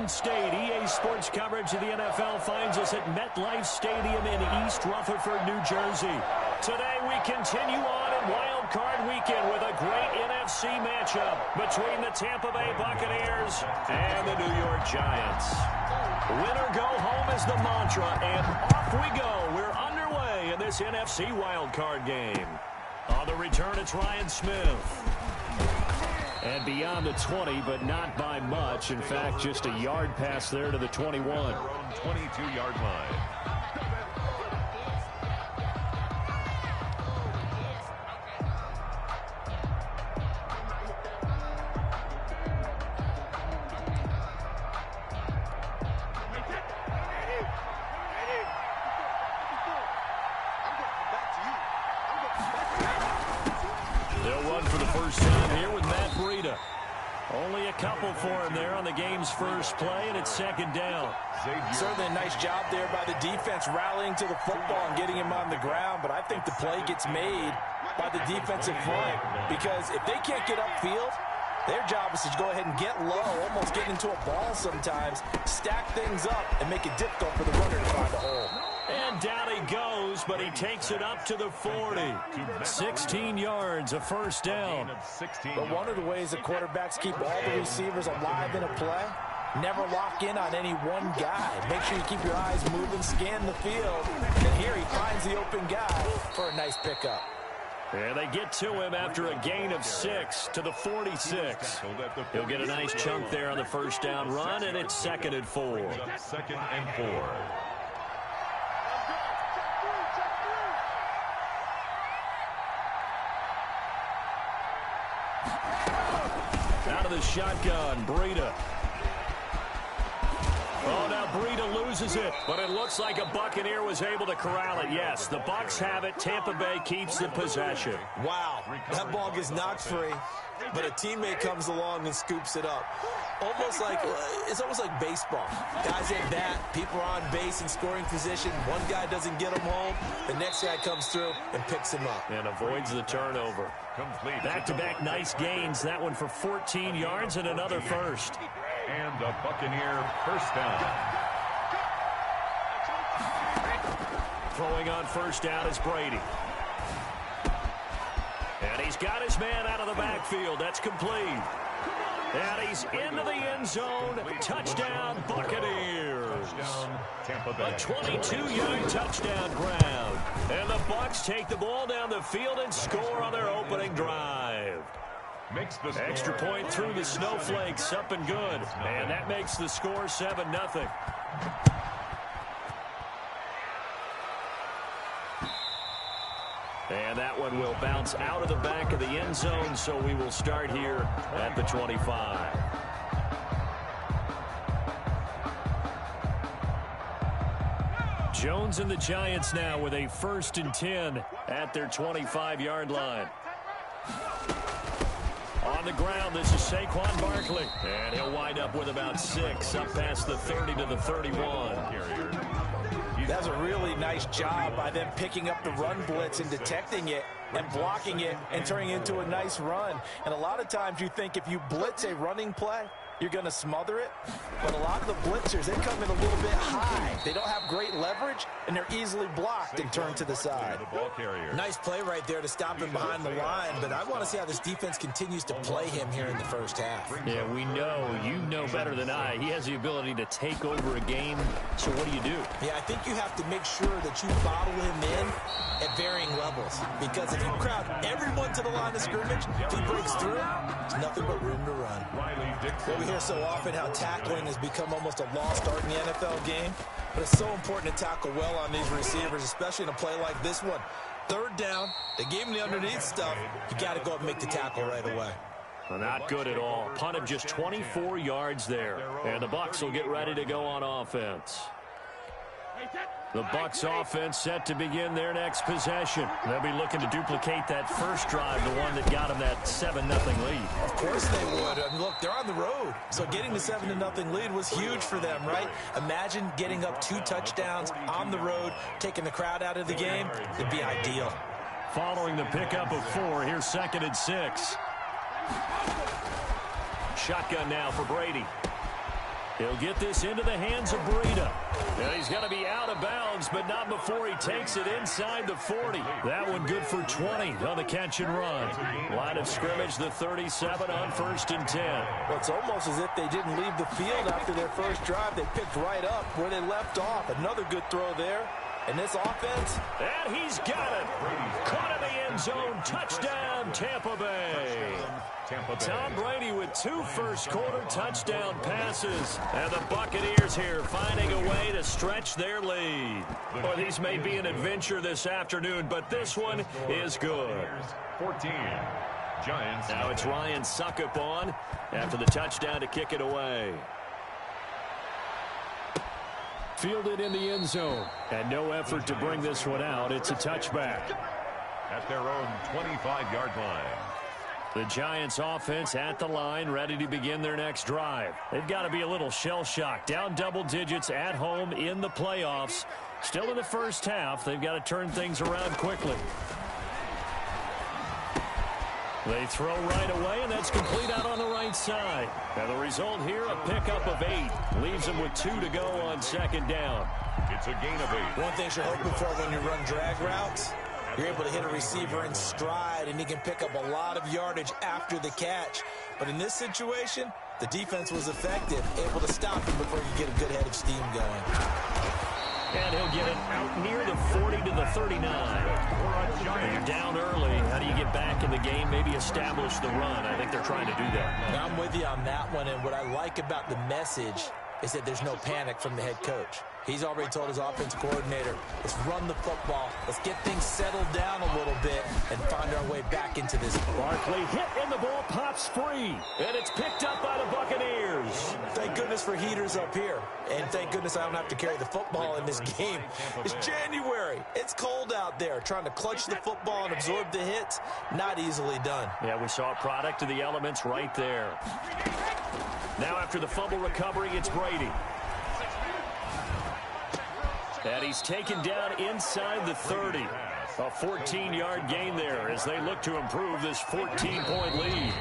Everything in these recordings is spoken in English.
Garden State. EA Sports coverage of the NFL finds us at MetLife Stadium in East Rutherford, New Jersey. Today we continue on in Wild Card Weekend with a great NFC matchup between the Tampa Bay Buccaneers and the New York Giants. Win or go home is the mantra, and off we go. We're underway in this NFC Wild Card game. On the return, it's Ryan Smith. And beyond the 20, but not by much. In fact, just a yard pass there to the 21. 22-yard line. They'll run for the first time here with Matt Breida. Only a couple for him there on the game's first play, and it's second down. Certainly a nice job there by the defense rallying to the football and getting him on the ground, but I think the play gets made by the defensive front because if they can't get upfield, their job is to go ahead and get low, almost get into a ball sometimes, stack things up, and make it difficult for the runner to find a hole. And down he goes, but he takes it up to the 40. 16 yards, a first down. But one of the ways the quarterbacks keep all the receivers alive in a play, never lock in on any one guy. Make sure you keep your eyes moving, scan the field, and here he finds the open guy for a nice pickup. And they get to him after a gain of 6 to the 46. He'll get a nice chunk there on the first down run, and it's second and 4. Second and 4. Out of the shotgun, Breida. Oh, now Breida loses it, but it looks like a Buccaneer was able to corral it. Yes, the Bucs have it. Tampa Bay keeps the possession. Wow, that ball gets knocked free, but a teammate comes along and scoops it up. It's almost like baseball. Guys at bat, people are on base in scoring position. One guy doesn't get him home, the next guy comes through and picks him up. And avoids the turnover. Complete. Back-to-back nice gains. That one for 14 yards and another first. And a Buccaneer first down. Throwing on first down is Brady. And he's got his man out of the backfield. That's complete. And he's into the end zone. Touchdown, Buccaneers. Tampa Bay. A 22-yard touchdown ground. And the Bucs take the ball down the field and score on their opening drive. Makes the Extra point through the snowflakes, up and good. And that makes the score 7-0. And that one will bounce out of the back of the end zone, so we will start here at the 25. Jones and the Giants now with a 1st and 10 at their 25-yard line. On the ground, this is Saquon Barkley. And he'll wind up with about 6 up past the 30 to the 31. That's a really nice job by them picking up the run blitz and detecting it and blocking it and turning it into a nice run. And a lot of times you think if you blitz a running play, you're going to smother it. But a lot of the blitzers, they come in a little bit high. They don't have great leverage, and they're easily blocked and turned to the side. Nice play right there to stop him behind the line, but I want to see how this defense continues to play him here in the first half. Yeah, we know. You know better than I. He has the ability to take over a game. So what do? Yeah, I think you have to make sure that you bottle him in at varying levels. Because if you crowd everyone to the line of scrimmage, if he breaks through, there's nothing but room to run. Well, we hear so often how tackling has become almost a lost art in the NFL game. But it's so important to tackle well on these receivers, especially in a play like this one. 3rd down, they gave him the underneath stuff. You got to go up and make the tackle right away. Well, not good at all. Punt of just 24 yards there. And the Bucs will get ready to go on offense. The Bucs offense set to begin their next possession. They'll be looking to duplicate that first drive, the one that got them that 7-0 lead. Of course they would. I mean, look, they're on the road. So getting the 7-0 lead was huge for them, right? Imagine getting up 2 touchdowns on the road, taking the crowd out of the game. It'd be ideal. Following the pickup of 4, here's 2nd and 6. Shotgun now for Brady. He'll get this into the hands of Breida. And he's going to be out of bounds, but not before he takes it inside the 40. That one good for 20 on the catch and run. Line of scrimmage, the 37 on 1st and 10. Well, it's almost as if they didn't leave the field after their first drive. They picked right up where they left off. Another good throw there. And this offense. And he's got it. Caught in the end zone. Touchdown, Tampa Bay. Tom Brady with 2 first-quarter touchdown passes. And the Buccaneers here finding a way to stretch their lead. Well, these may be an adventure this afternoon, but this one is good. 14. Giants. Now it's Ryan Succop on after the touchdown to kick it away. Fielded in the end zone. And no effort to bring this one out. It's a touchback. At their own 25-yard line. The Giants offense at the line, ready to begin their next drive. They've got to be a little shell-shocked. Down double digits at home in the playoffs. Still in the first half. They've got to turn things around quickly. They throw right away, and that's complete out on the right side. And the result here, a pickup of 8. Leaves them with 2 to go on 2nd down. It's a gain of 8. One thing you're hoping for when you run drag routes, you're able to hit a receiver in stride, and he can pick up a lot of yardage after the catch. But in this situation, the defense was effective, able to stop him before you get a good head of steam going. And he'll get it out near the 40 to the 39. When you're down early, how do you get back in the game, maybe establish the run? I think they're trying to do that. Now, I'm with you on that one, and what I like about the message is that there's no panic from the head coach. He's already told his offensive coordinator, let's run the football, let's get things settled down a little bit and find our way back into this. Barkley hit and the ball pops free, and it's picked up by the Buccaneers. Thank goodness for heaters up here, and thank goodness I don't have to carry the football in this game. It's January. It's cold out there. Trying to clutch the football and absorb the hits, not easily done. Yeah, we saw a product of the elements right there. Now after the fumble recovery, it's Brady. And he's taken down inside the 30. A 14-yard gain there as they look to improve this 14-point lead.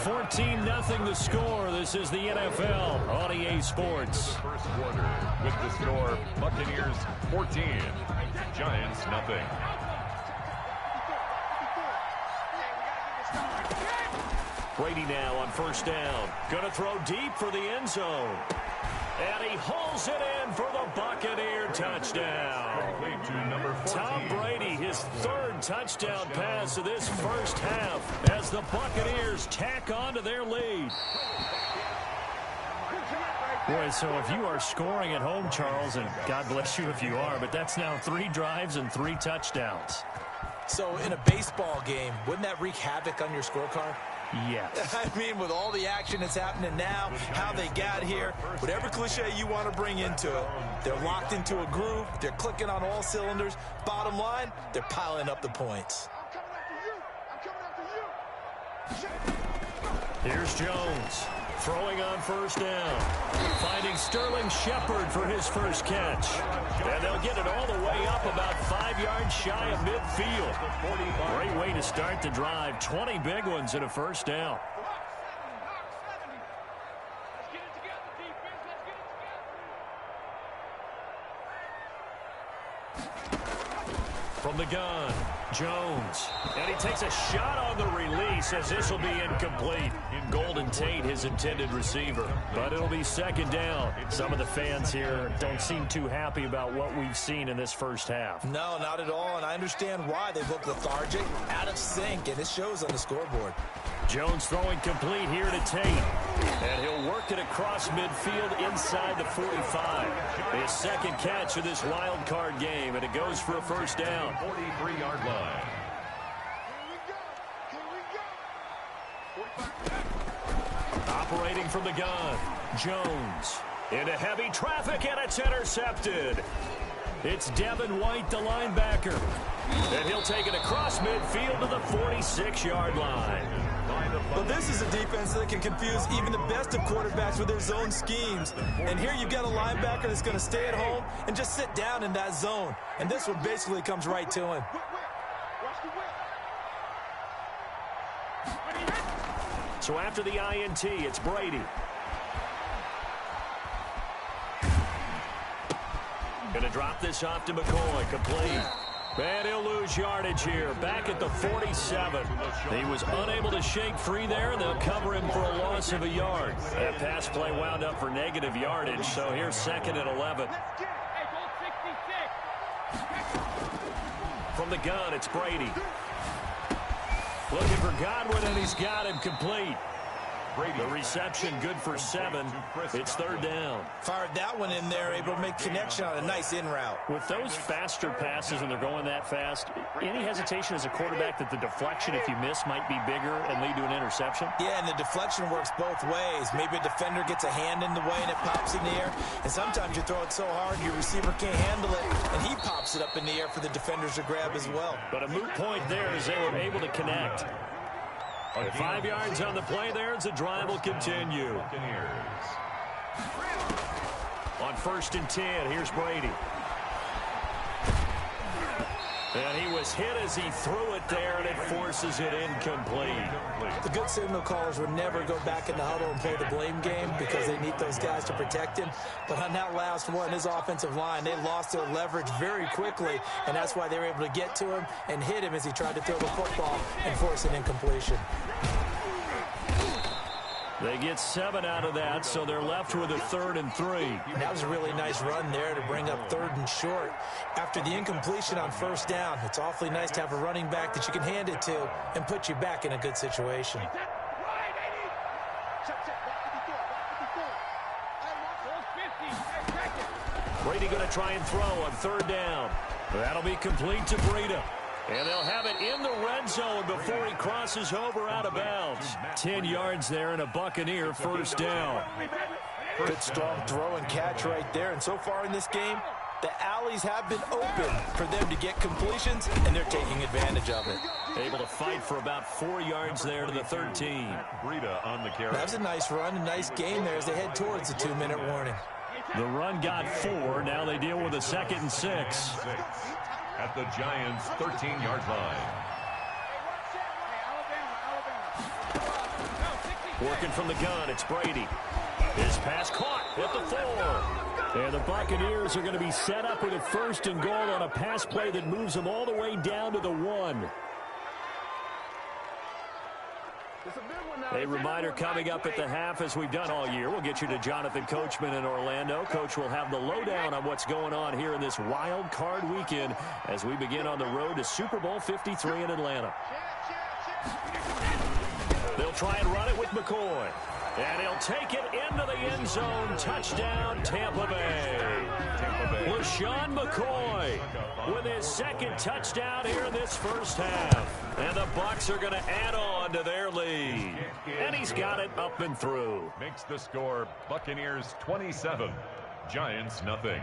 14-0 the score. This is the NFL on EA Sports. First quarter with the score, Buccaneers 14, Giants nothing. Brady now on 1st down. Going to throw deep for the end zone. And he hauls it in for the Buccaneer touchdown. Tom Brady, his 3rd touchdown pass of this first half as the Buccaneers tack on to their lead. Boy, so if you are scoring at home, Charles, and God bless you if you are, but that's now 3 drives and 3 touchdowns. So in a baseball game, wouldn't that wreak havoc on your scorecard? Yes. I mean, with all the action that's happening now, how they got here, whatever cliche you want to bring into it, they're locked into a groove, they're clicking on all cylinders. Bottom line, they're piling up the points. Here's Jones throwing on 1st down, finding Sterling Shepard for his first catch. And they'll get it all the way up about 5 yards shy of midfield. Great way to start the drive. 20 big ones in a 1st down. From the gun, Jones. And he takes a shot on the release as this will be incomplete. Golden Tate, his intended receiver. But it'll be 2nd down. Some of the fans here don't seem too happy about what we've seen in this first half. No, not at all, and I understand why. They look lethargic, out of sync, and it shows on the scoreboard. Jones throwing complete here to Tate. And he'll work it across midfield inside the 45. His 2nd catch of this wild card game, and it goes for a 1st down. 43-yard line. Operating from the gun, Jones. Into heavy traffic, and it's intercepted. It's Devin White, the linebacker. And he'll take it across midfield to the 46-yard line. But this is a defense that can confuse even the best of quarterbacks with their zone schemes. And here you've got a linebacker that's going to stay at home and just sit down in that zone. And this one basically comes right to him. So after the INT, it's Brady. Going to drop this off to McCoy. Complete. And he'll lose yardage here. Back at the 47. He was unable to shake free there. They'll cover him for a loss of a yard. That pass play wound up for negative yardage. So here's 2nd and 11. From the gun, it's Brady. Looking for Godwin, and he's got him complete. The reception good for 7. It's 3rd down. Fired that one in there, able to make connection on a nice in route. With those faster passes and they're going that fast, any hesitation as a quarterback that the deflection, if you miss, might be bigger and lead to an interception? Yeah, and the deflection works both ways. Maybe a defender gets a hand in the way and it pops in the air. And sometimes you throw it so hard your receiver can't handle it, and he pops it up in the air for the defenders to grab as well. But a moot point there as they were able to connect. 5 yards on the play there as the drive will continue. On 1st and 10, here's Brady. And he was hit as he threw it there, and it forces it incomplete. The good signal callers would never go back in the huddle and play the blame game because they need those guys to protect him. But on that last one, his offensive line, they lost their leverage very quickly, and that's why they were able to get to him and hit him as he tried to throw the football and force an incompletion. They get 7 out of that, so they're left with a 3rd and 3. And that was a really nice run there to bring up 3rd and short. After the incompletion on 1st down, it's awfully nice to have a running back that you can hand it to and put you back in a good situation. Brady going to try and throw on 3rd down. That'll be complete to Breida. And they'll have it in the red zone before he crosses over out of bounds. 10 yards there and a Buccaneer 1st down. Good strong throw and catch right there. And so far in this game, the alleys have been open for them to get completions, and they're taking advantage of it. Able to fight for about 4 yards there to the 13. Breida on the carry. That was a nice run, a nice game there as they head towards the 2-minute warning. The run got 4. Now they deal with a 2nd and 6. At the Giants' 13-yard line. Working from the gun, it's Brady. His pass caught at the 4. And the Buccaneers are going to be set up with a 1st and goal on a pass play that moves them all the way down to the 1. A reminder coming up at the half, as we've done all year. We'll get you to Jonathan Coachman in Orlando. Coach will have the lowdown on what's going on here in this wild card weekend as we begin on the road to Super Bowl 53 in Atlanta. They'll try and run it with McCoy. And he'll take it into the end zone. Touchdown, Tampa Bay. LeSean McCoy with his 2nd touchdown here in this 1st half. And the Bucs are going to add on to their lead. And he's got it up and through. Makes the score Buccaneers 27, Giants nothing.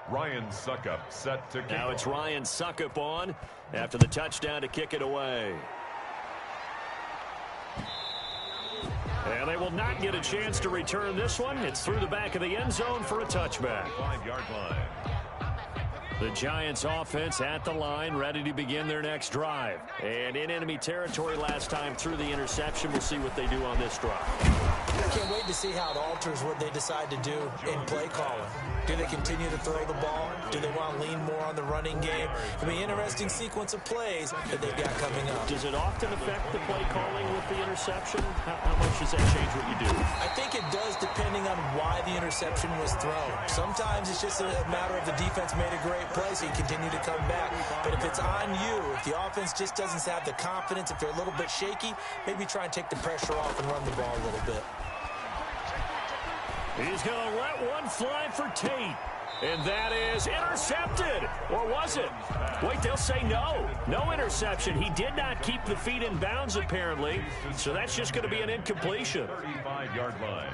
Ryan Succop set to kick. Now it's Ryan Succop on after the touchdown to kick it away. And they will not get a chance to return this one. It's through the back of the end zone for a touchback. 5-yard line. The Giants offense at the line, ready to begin their next drive. And in enemy territory last time through the interception. We'll see what they do on this drive. I can't wait to see how it alters what they decide to do in play calling. Do they continue to throw the ball? Do they want to lean more on the running game? It'll be an interesting sequence of plays that they've got coming up. Does it often affect the play calling with the interception? How much does that change what you do? I think it does, depending on why the interception was thrown. Sometimes it's just a matter of the defense made a great play, so you continue to come back. But if it's on you, if the offense just doesn't have the confidence, if they're a little bit shaky, maybe try and take the pressure off and run the ball a little bit. He's going to let one fly for Tate. And that is intercepted. Or was it? Wait, they'll say no. No interception. He did not keep the feet in bounds, apparently. So that's just going to be an incompletion. 35-yard line.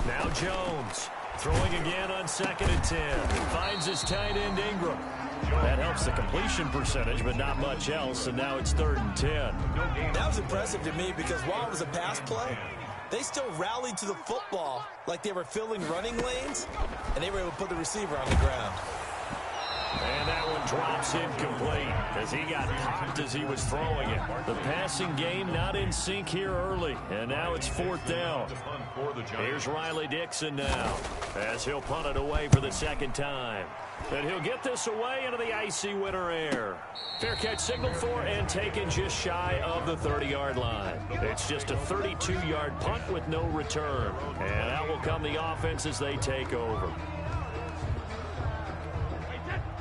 Now Jones. Throwing again on 2nd and 10. Finds his tight end Ingram. That helps the completion percentage, but not much else. And now it's 3rd and 10. That was impressive to me because while it was a pass play, they still rallied to the football like they were filling running lanes, and they were able to put the receiver on the ground. And that one Drops incomplete as he got popped as he was throwing it. The passing game not in sync here early, and now it's 4th down. Here's Riley Dixon now as he'll punt it away for the 2nd time. And he'll get this away into the icy winter air. Fair catch signaled for and taken just shy of the 30-yard line. It's just a 32-yard punt with no return. And out will come the offense as they take over.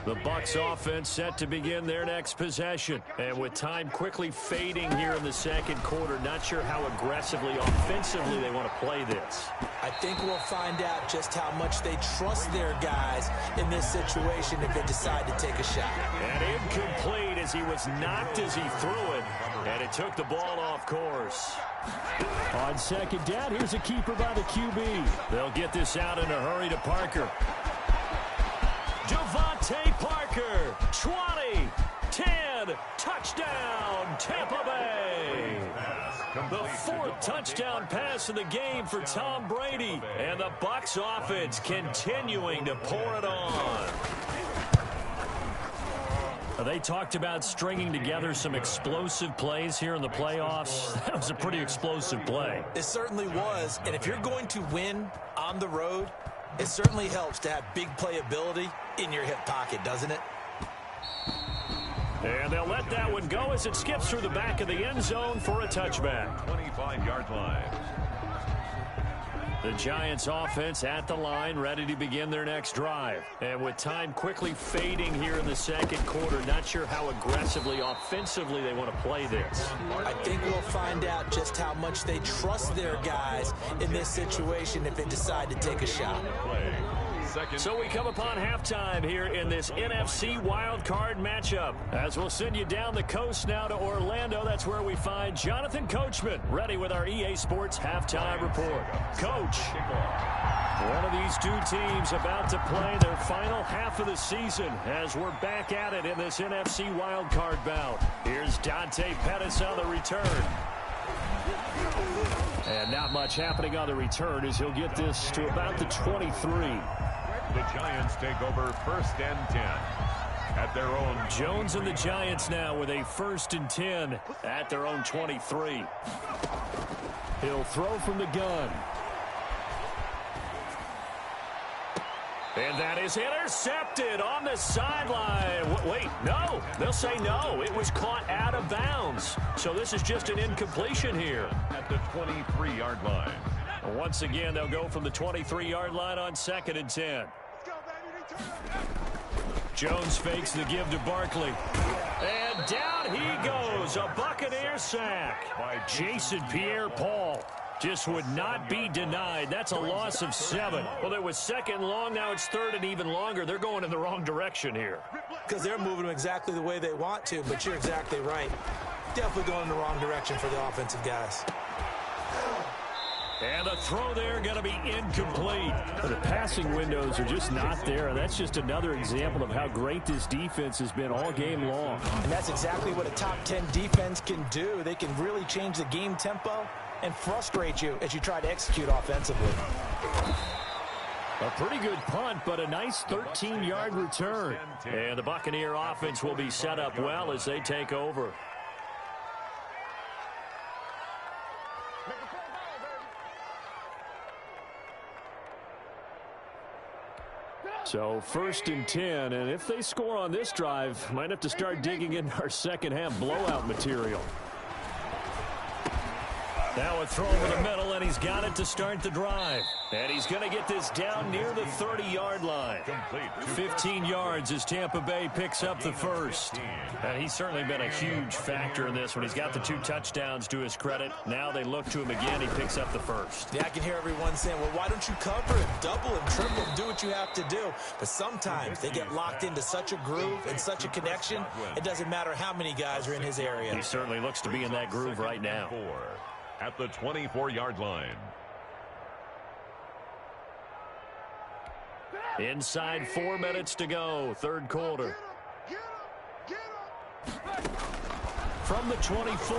The Bucs offense set to begin their next possession. And with time quickly fading here in the 2nd quarter, not sure how aggressively, offensively they want to play this. I think we'll find out just how much they trust their guys in this situation if they decide to take a shot. And incomplete as he was knocked as he threw it. And it took the ball off course. On 2nd down, here's a keeper by the QB. They'll get this out in a hurry to Parker. Devontae Parker, 20, 10, touchdown, Tampa Bay. The 4th touchdown pass of the game for Tom Brady. And the Bucs offense continuing to pour it on. They talked about stringing together some explosive plays here in the playoffs. That was a pretty explosive play. It certainly was. And if you're going to win on the road, it certainly helps to have big playability in your hip pocket, doesn't it? And they'll let that one go as it skips through the back of the end zone for a touchback. 25-yard line. The Giants offense at the line, ready to begin their next drive. And with time quickly fading here in the 2nd quarter, not sure how aggressively, offensively they want to play this. I think we'll find out just how much they trust their guys in this situation if they decide to take a shot. So we come upon halftime here in this NFC wildcard matchup. As we'll send you down the coast now to Orlando, that's where we find Jonathan Coachman, ready with our EA Sports halftime report. Coach, one of these two teams about to play their final half of the season as we're back at it in this NFC wildcard bout. Here's Dante Pettis on the return. And not much happening on the return as he'll get this to about the 23. The Giants take over 1st and 10 at their own. Jones and the Giants now with a 1st and 10 at their own 23. He'll throw from the gun. And that is intercepted on the sideline. Wait, no. They'll say no. It was caught out of bounds. So this is just an incompletion here. At the 23-yard line. Once again, they'll go from the 23-yard line on 2nd and 10. Jones fakes the give to Barkley. And down he goes. A Buccaneer sack by Jason Pierre-Paul. Just would not be denied. That's a loss of 7. Well, it was 2nd long. Now it's 3rd and even longer. They're going in the wrong direction here. Because they're moving them exactly the way they want to, but you're exactly right. Definitely going in the wrong direction for the offensive guys. And the throw there going to be incomplete. The passing windows are just not there, and that's just another example of how great this defense has been all game long. And that's exactly what a top 10 defense can do. They can really change the game tempo and frustrate you as you try to execute offensively. A pretty good punt, but a nice 13-yard return. And the Buccaneer offense will be set up well as they take over. So 1st and 10, and if they score on this drive, might have to start digging into our second half blowout material. Now a throw over the middle, and he's got it to start the drive. And he's going to get this down near the 30-yard line. 15 yards as Tampa Bay picks up the 1st. And he's certainly been a huge factor in this when he's got the 2 touchdowns to his credit. Now they look to him again. He picks up the 1st. Yeah, I can hear everyone saying, well, why don't you cover him, double him, triple him, do what you have to do. But sometimes they get locked into such a groove and such a connection, it doesn't matter how many guys are in his area. He certainly looks to be in that groove right now. At the 24-yard line. Inside 4 minutes to go, 3rd quarter. From the 24,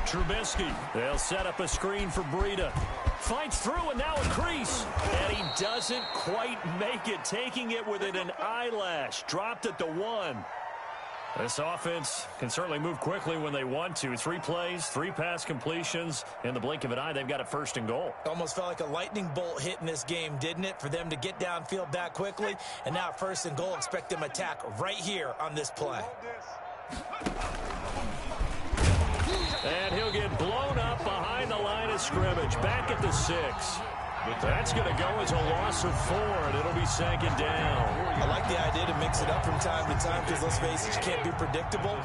Trubisky. They'll set up a screen for Breida. Fights through, and now a crease. And he doesn't quite make it, taking it within an eyelash. Dropped at the 1. This offense can certainly move quickly when they want to. 3 plays, 3 pass completions. In the blink of an eye, they've got a 1st and goal. Almost felt like a lightning bolt hit in this game, didn't it? For them to get downfield that quickly. And now 1st and goal, expect them to attack right here on this play. And he'll get blown up behind the line of scrimmage. Back at the 6. That's going to go as a loss of 4, and it'll be 2nd down. I like the idea to mix it up from time to time because, let's face it, you can't be predictable.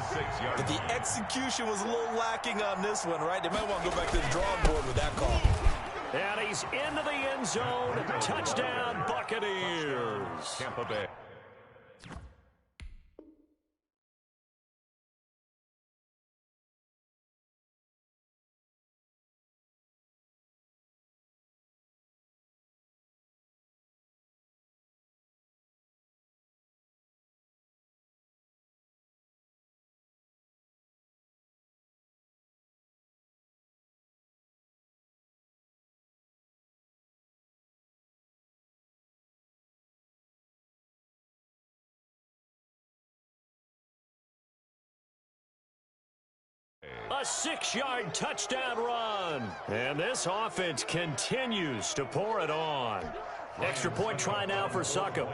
But the execution was a little lacking on this one, right? They might want to go back to the drawing board with that call. And he's into the end zone. Touchdown, Buccaneers. Tampa Bay. A 6-yard touchdown run. And this offense continues to pour it on. Extra point try now for Succop.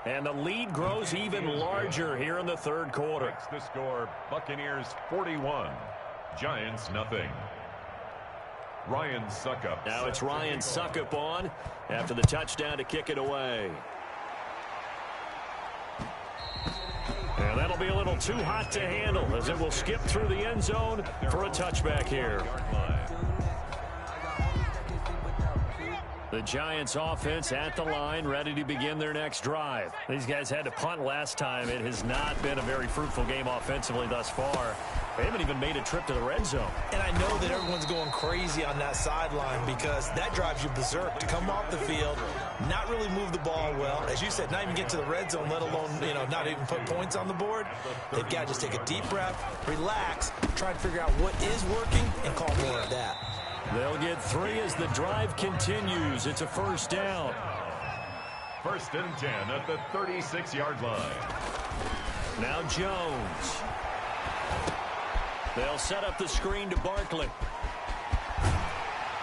And the lead grows even larger here in the 3rd quarter. The score, Buccaneers 41, Giants nothing. Ryan Succop. Now it's Ryan Succop on after the touchdown to kick it away. And that'll be a little too hot to handle as it will skip through the end zone for a touchback here. The Giants offense at the line, ready to begin their next drive. These guys had to punt last time. It has not been a very fruitful game offensively thus far. They haven't even made a trip to the red zone. And I know that everyone's going crazy on that sideline because that drives you berserk to come off the field, not really move the ball well. As you said, not even get to the red zone, let alone, not even put points on the board. They've got to just take a deep breath, relax, try to figure out what is working, and call more of that. They'll get 3 as the drive continues. It's a 1st down. 1st and 10 at the 36-yard line. Now Jones. They'll set up the screen to Barkley.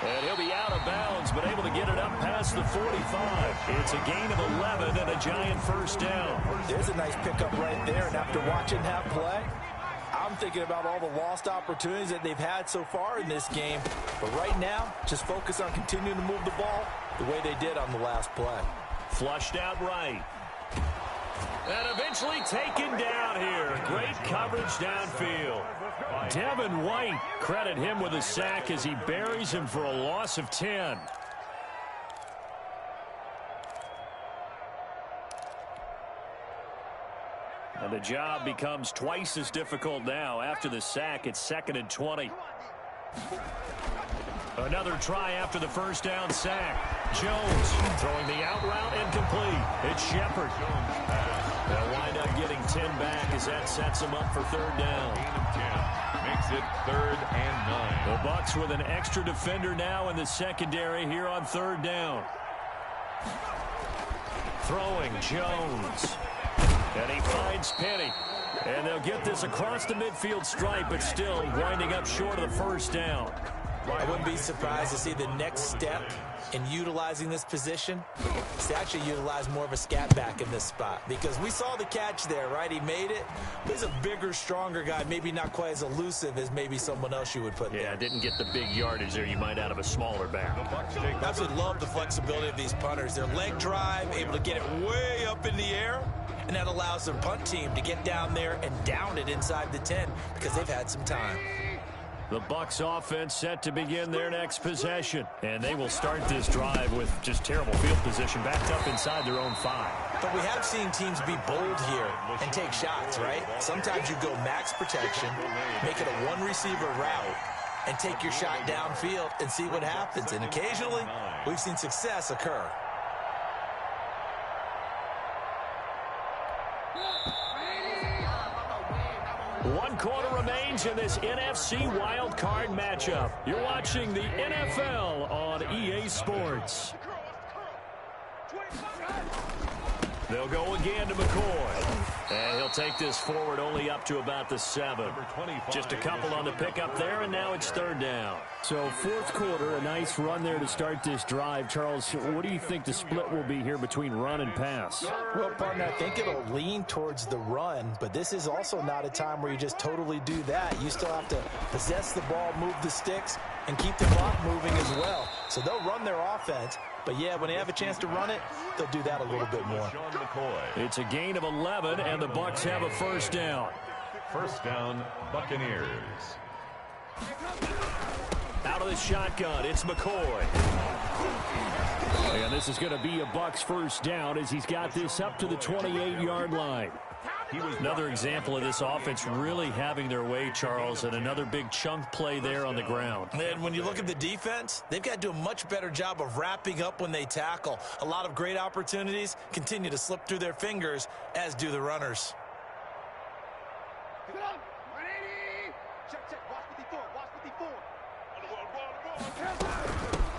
And he'll be out of bounds, but able to get it up past the 45. It's a gain of 11 and a Giant 1st down. There's a nice pickup right there, and after watching that play, I'm thinking about all the lost opportunities that they've had so far in this game. But right now, just focus on continuing to move the ball the way they did on the last play. Flushed out right. And eventually taken down here. Great coverage downfield. Devin White, credit him with a sack as he buries him for a loss of 10. And the job becomes twice as difficult now. After the sack, it's 2nd and 20. Another try after the 1st down sack. Jones throwing the out route incomplete. It's Shepard. They'll wind up getting 10 back as that sets them up for 3rd down. Makes it 3rd and 9. The Bucs with an extra defender now in the secondary here on 3rd down. Throwing Jones. And he finds Penny. And they'll get this across the midfield stripe, but still winding up short of the 1st down. I wouldn't be surprised to see the next step in utilizing this position is to actually utilize more of a scat back in this spot, because we saw the catch there, right? He made it. But he's a bigger, stronger guy, maybe not quite as elusive as maybe someone else you would put there. Yeah, didn't get the big yardage there you might out of a smaller back. I absolutely love the flexibility of these punters. Their leg drive, able to get it way up in the air, and that allows their punt team to get down there and down it inside the 10 because they've had some time. The Bucs offense set to begin their next possession. And they will start this drive with just terrible field position backed up inside their own 5. But we have seen teams be bold here and take shots, right? Sometimes you go max protection, make it a one-receiver route, and take your shot downfield and see what happens. And occasionally, we've seen success occur. One quarter remains in this NFC wildcard matchup. You're watching the NFL on EA Sports. They'll go again to McCoy. And he'll take this forward only up to about the 7. Just a couple on the pickup there, and now it's 3rd down. So 4th quarter, a nice run there to start this drive. Charles, what do you think the split will be here between run and pass? Well, partner, I think it'll lean towards the run, but this is also not a time where you just totally do that. You still have to possess the ball, move the sticks, and keep the clock moving as well. So they'll run their offense. But, yeah, when they have a chance to run it, they'll do that a little bit more. It's a gain of 11, and the Bucs have a 1st down. 1st down, Buccaneers. Out of the shotgun, it's McCoy. And this is going to be a Bucs 1st down as he's got this up to the 28-yard line. He was another example of this offense really having their way, Charles, and another big chunk play there on the ground. And when you look at the defense, they've got to do a much better job of wrapping up when they tackle. A lot of great opportunities continue to slip through their fingers, as do the runners.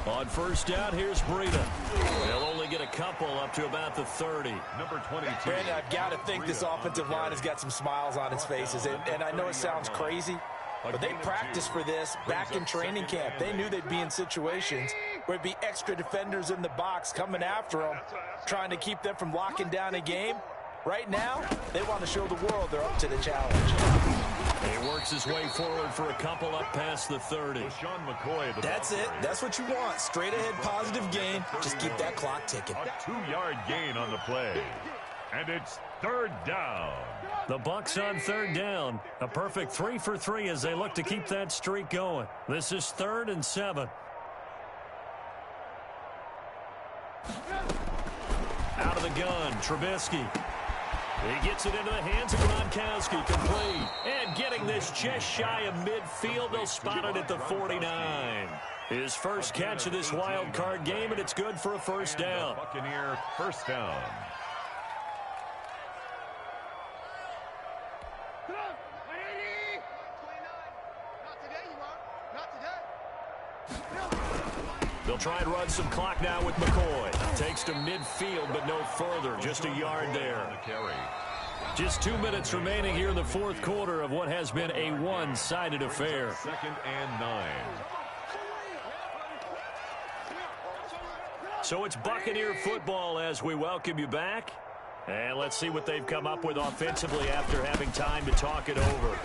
On 1st down, here's Breida. They'll only get a couple up to about the 30. Number 22. Brandon, I've got to think this offensive line has got some smiles on its faces. And I know it sounds crazy, but they practiced for this back in training camp. They knew they'd be in situations where it'd be extra defenders in the box coming after them, trying to keep them from locking down a game. Right now, they want to show the world they're up to the challenge. He works his way forward for a couple up past the 30. McCoy, That's it. That's what you want. Straight ahead, positive gain. Just keep that clock ticking. A 2-yard gain on the play. And it's 3rd down. The Bucs on 3rd down. A perfect 3 for 3 as they look to keep that streak going. This is 3rd and 7. Out of the gun, Trubisky. He gets it into the hands of Gronkowski, complete. And getting this just shy of midfield, they'll spot it at the 49. His first catch of this wild card game, and it's good for a 1st down. Buccaneer 1st down. They'll try and run some clock now with McCoy. Takes to midfield, but no further. Just a yard there. Just 2 minutes remaining here in the 4th quarter of what has been a one-sided affair. 2nd and 9. So it's Buccaneer football as we welcome you back. And let's see what they've come up with offensively after having time to talk it over.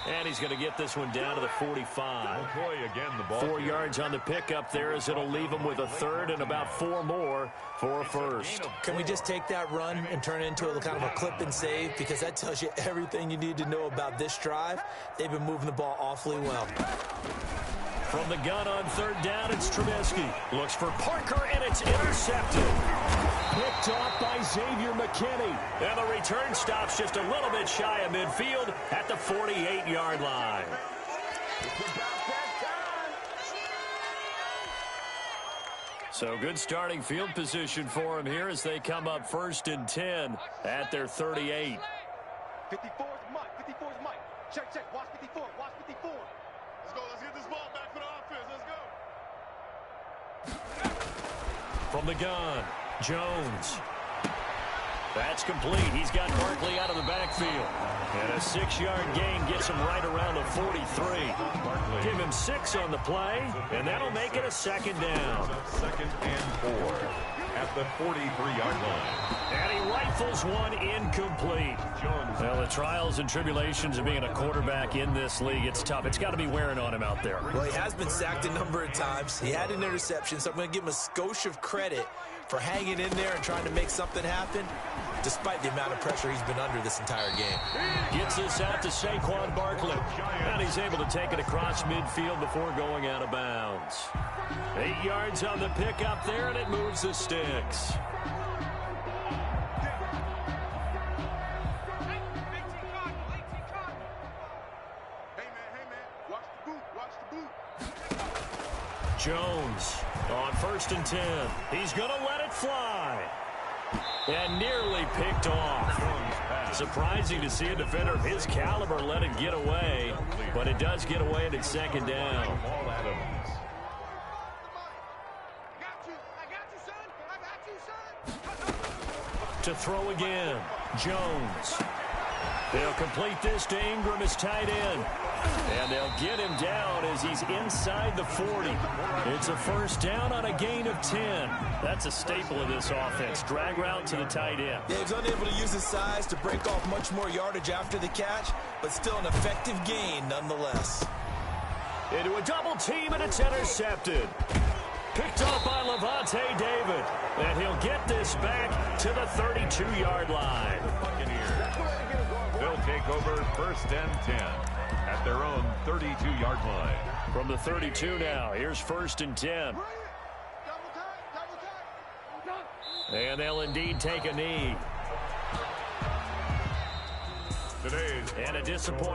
And he's going to get this one down to the 45. McCoy again, the ball. 4 yards on the pickup there as it'll leave him with a 3rd and about 4 more for a 1st. Can we just take that run and turn it into a kind of a clip and save? Because that tells you everything you need to know about this drive. They've been moving the ball awfully well. From the gun on 3rd down, it's Trubisky. Looks for Parker, and it's intercepted. Picked off by Xavier McKinney. And the return stops just a little bit shy of midfield at the 48-yard line. So good starting field position for him here as they come up 1st and 10 at their 38. 54 is Mike. 54 is Mike. Check, check. Watch 54. Watch 54. Let's go. Let's get this ball back for the offense. Let's go. From the gun, Jones. That's complete. He's got Barkley out of the backfield. And a 6-yard gain gets him right around the 43. Give him 6 on the play, and that'll make it a 2nd down. 2nd and 4 at the 43-yard line. And he rifles one incomplete. Well, the trials and tribulations of being a quarterback in this league, it's tough. It's got to be wearing on him out there. Well, he has been sacked a number of times. He had an interception, so I'm going to give him a skosh of credit for hanging in there and trying to make something happen, despite the amount of pressure he's been under this entire game. Gets this out to Saquon Barkley. And he's able to take it across midfield before going out of bounds. 8 yards on the pickup there, and it moves the sticks. Jones on 1st and 10. He's going to let it fly. And nearly picked off. Surprising to see a defender of his caliber let it get away. But it does get away, and it's 2nd down. Paul Adams. I got you, son. I got you, son. to throw again. Jones. They'll complete this to Ingram as tight end. And they'll get him down as he's inside the 40. It's a first down on a gain of 10. That's a staple of this offense. Drag route to the tight end. Yeah, he's unable to use his size to break off much more yardage after the catch, but still an effective gain nonetheless. Into a double team, and it's intercepted. Picked off by Levante David. And he'll get this back to the 32-yard line. They'll take over first and 10 at their own 32-yard line. From the 32 now, here's first and 10. And they'll indeed take a knee. Today's and a disappointing